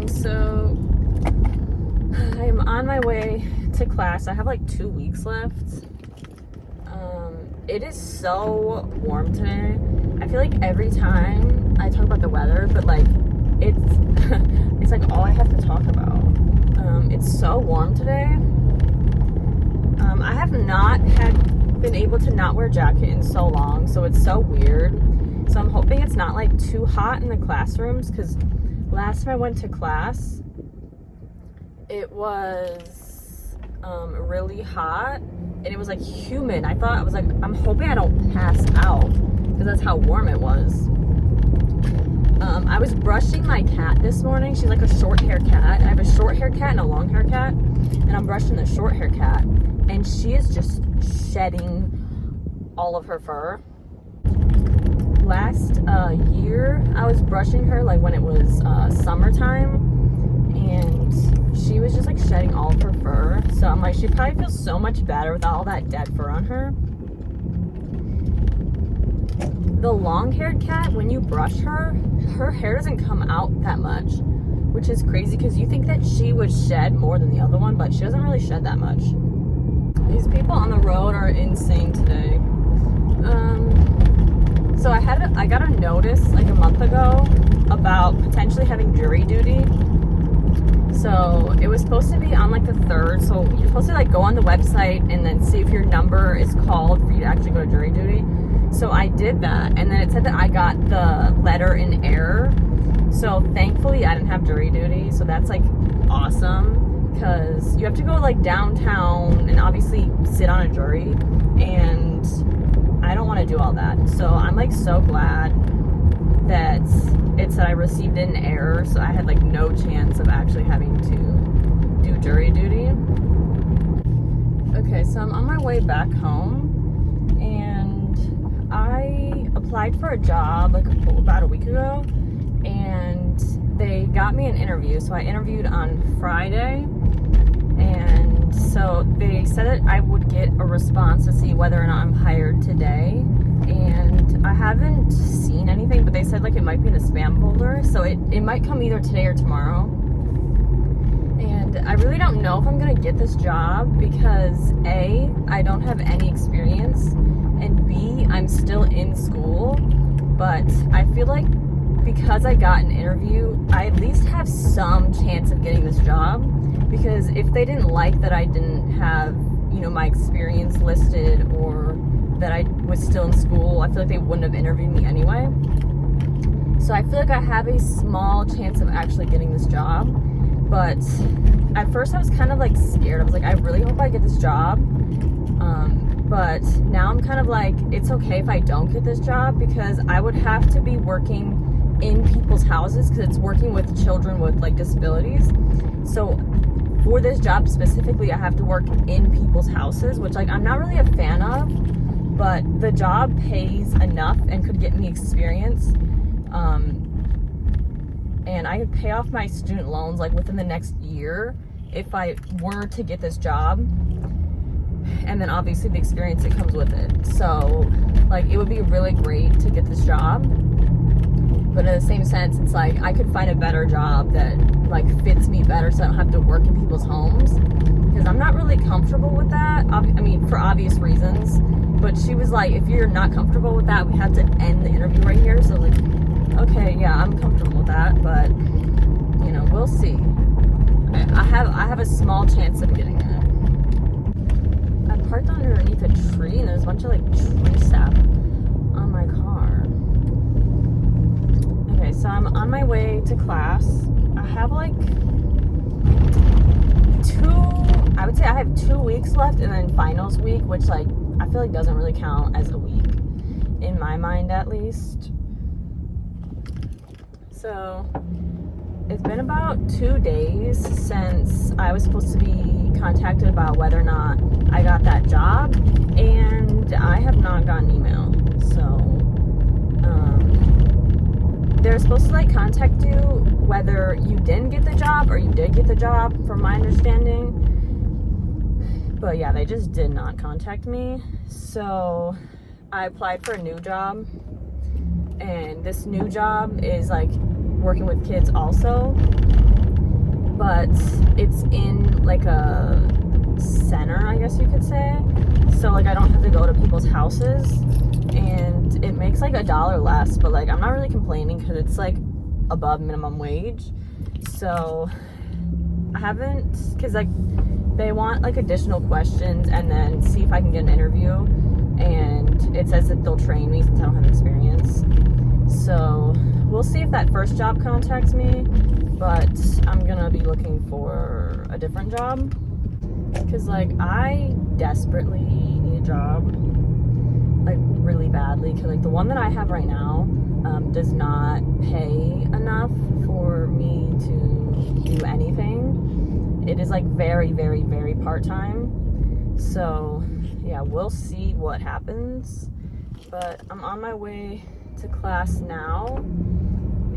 So I'm on my way to class. I have like 2 weeks left. It is so warm today. I feel like every time I talk about the weather, but like it's it's like all I have to talk about. It's so warm today. I have not been able to not wear a jacket in so long, so it's so weird. So I'm hoping it's not like too hot in the classrooms, because last time I went to class, it was really hot and it was like humid. I was like, I'm hoping I don't pass out, because that's how warm it was. I was brushing my cat this morning. She's like a short hair cat. I have a short hair cat and a long hair cat, and I'm brushing the short hair cat, and she is just shedding all of her fur. Last year, I was brushing her like when it was summertime, and she was just like shedding all of her fur. So I'm like, she probably feels so much better with all that dead fur on her. The long-haired cat, when you brush her, her hair doesn't come out that much, which is crazy, because you think that she would shed more than the other one, but she doesn't really shed that much. These people on the road are insane today. So I got a notice like a month ago about potentially having jury duty. So it was supposed to be on like the 3rd. So you're supposed to like go on the website and then see if your number is called for you to actually go to jury duty. So I did that, and then it said that I got the letter in error. So thankfully I didn't have jury duty. So that's like awesome, because you have to go like downtown and obviously sit on a jury, and I don't want to do all that. So I'm like so glad that it said I received it in error, so I had like no chance of actually having to do jury duty. Okay, so I'm on my way back home, and I applied for a job like about a week ago, and they got me an interview. So I interviewed on Friday, and so they said that I would get a response to see whether or not I'm hired today, and I haven't seen anything, but they said like it might be in the spam folder, so it might come either today or tomorrow. And I really don't know if I'm gonna get this job, because A, I don't have any experience, and B, I'm still in school. But I feel like because I got an interview, I at least have some chance of getting this job. Because if they didn't like that I didn't have, my experience listed, or that I was still in school, I feel like they wouldn't have interviewed me anyway. So I feel like I have a small chance of actually getting this job. But at first I was kind of like scared. I was like, I really hope I get this job. But now I'm kind of like, it's okay if I don't get this job, because I would have to be working in people's houses, because it's working with children with like disabilities. So for this job specifically, I have to work in people's houses, which like I'm not really a fan of, but the job pays enough and could get me experience. And I could pay off my student loans like within the next year if I were to get this job. And then obviously the experience that comes with it. So like it would be really great to get this job. But in the same sense, it's like I could find a better job that like fits me better, so I don't have to work in people's homes, because I'm not really comfortable with that. I mean, for obvious reasons. But she was like, if you're not comfortable with that, we have to end the interview right here. So like, okay, yeah, I'm comfortable with that, but we'll see. I have a small chance of getting it. I parked underneath a tree, and there's a bunch of like tree sap on my car. Okay, so I'm on my way to class. I have like I would say I have 2 weeks left, and then finals week, which like I feel like doesn't really count as a week in my mind, at least. So it's been about 2 days since I was supposed to be contacted about whether or not I got that job, and I have not gotten an email. So they're supposed to like contact you whether you didn't get the job or you did get the job, from my understanding. But yeah, they just did not contact me. So I applied for a new job, and this new job is like working with kids also. but it's in like a center, I guess you could say. So like I don't have to go to people's houses, and it makes like $1 less, but like I'm not really complaining because it's like above minimum wage. So I haven't, because like they want like additional questions and then see if I can get an interview, and it says that they'll train me since I don't have experience. So we'll see if that first job contacts me, but I'm gonna be looking for a different job because like I desperately need a job, like really badly, because like the one that I have right now does not pay enough for me to do anything. It is like very, very, very part-time. So yeah, we'll see what happens, but I'm on my way to class now,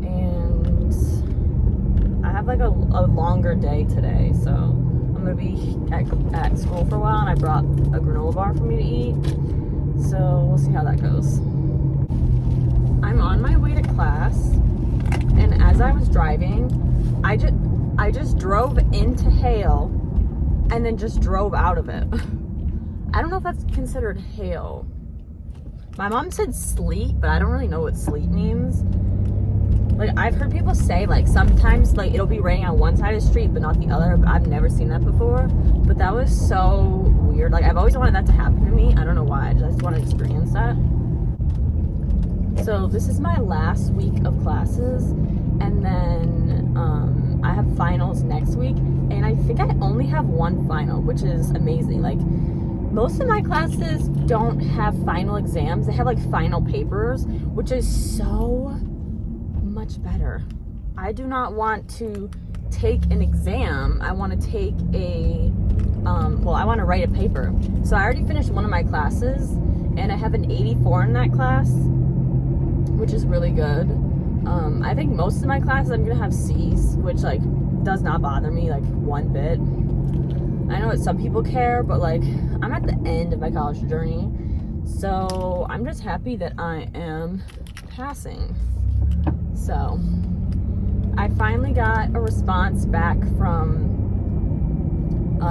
and I have like a longer day today, so I'm gonna be at school for a while, and I brought a granola bar for me to eat, so we'll see how that goes. I'm on my way to class, and as I was driving, I just drove into hail and then just drove out of it. I don't know if that's considered hail. My mom said sleet, but I don't really know what sleet means. Like I've heard people say like sometimes like it'll be raining on one side of the street but not the other, but I've never seen that before. But that was so weird. Like I've always wanted that to happen to me. I don't know why. I just want to experience that. So this is my last week of classes, and then I have finals next week, and I think I only have one final, which is amazing. Like most of my classes don't have final exams. They have like final papers, which is so much better. I do not want to take an exam. I want to take I want to write a paper. So I already finished one of my classes, and I have an 84 in that class, which is really good. I think most of my classes I'm gonna have C's, which like does not bother me like one bit. I know that some people care, but like I'm at the end of my college journey, so I'm just happy that I am passing. So I finally got a response back from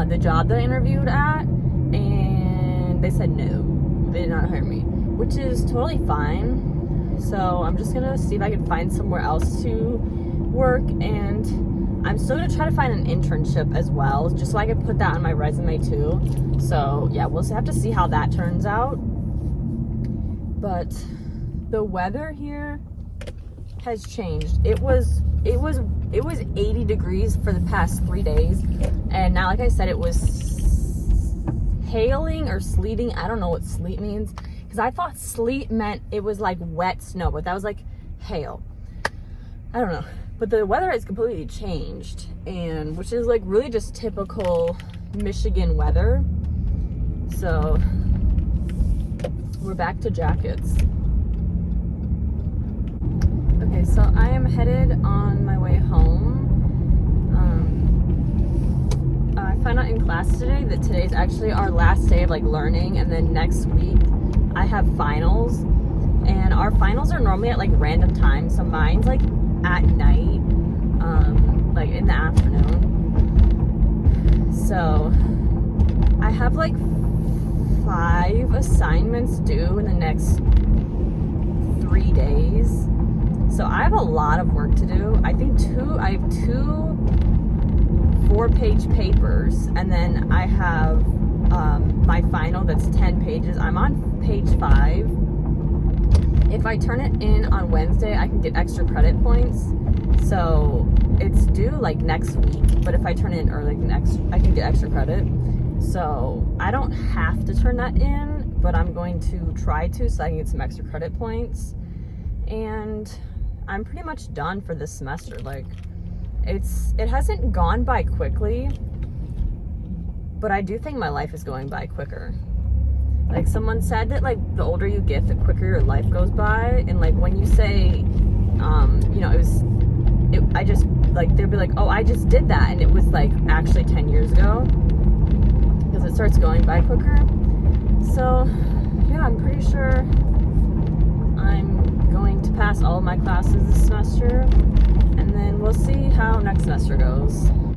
the job that I interviewed at, and they said no, they did not hire me, which is totally fine. So I'm just gonna see if I can find somewhere else to work, and I'm still gonna try to find an internship as well, just so I can put that on my resume too. So yeah, we'll have to see how that turns out. But the weather here has changed. It was 80 degrees for the past 3 days, and now, like I said, it was hailing or sleeting. I don't know what sleet means, because I thought sleet meant it was like wet snow, but that was like hail. I don't know. But the weather has completely changed, and which is like really just typical Michigan weather. So we're back to jackets. Okay, so I am headed on my way home. I found out in class today that today's actually our last day of like learning, and then next week I have finals, and our finals are normally at like random times. So mine's like at night, like in the afternoon. So I have like 5 assignments due in the next 3 days. So I have a lot of work to do. I have 2 4-page papers, and then I have my final that's 10 pages. I'm on page 5. If I turn it in on Wednesday, I can get extra credit points. So it's due like next week, but if I turn it in early, I can get extra credit. So I don't have to turn that in, but I'm going to try to, so I can get some extra credit points. And I'm pretty much done for this semester. Like it hasn't gone by quickly, but I do think my life is going by quicker. Like someone said that like the older you get, the quicker your life goes by. And like when you say, I just like, they'll be like, oh, I just did that, and it was like actually 10 years ago, because it starts going by quicker. So yeah, I'm pretty sure I'm going to pass all of my classes this semester, and then we'll see how next semester goes.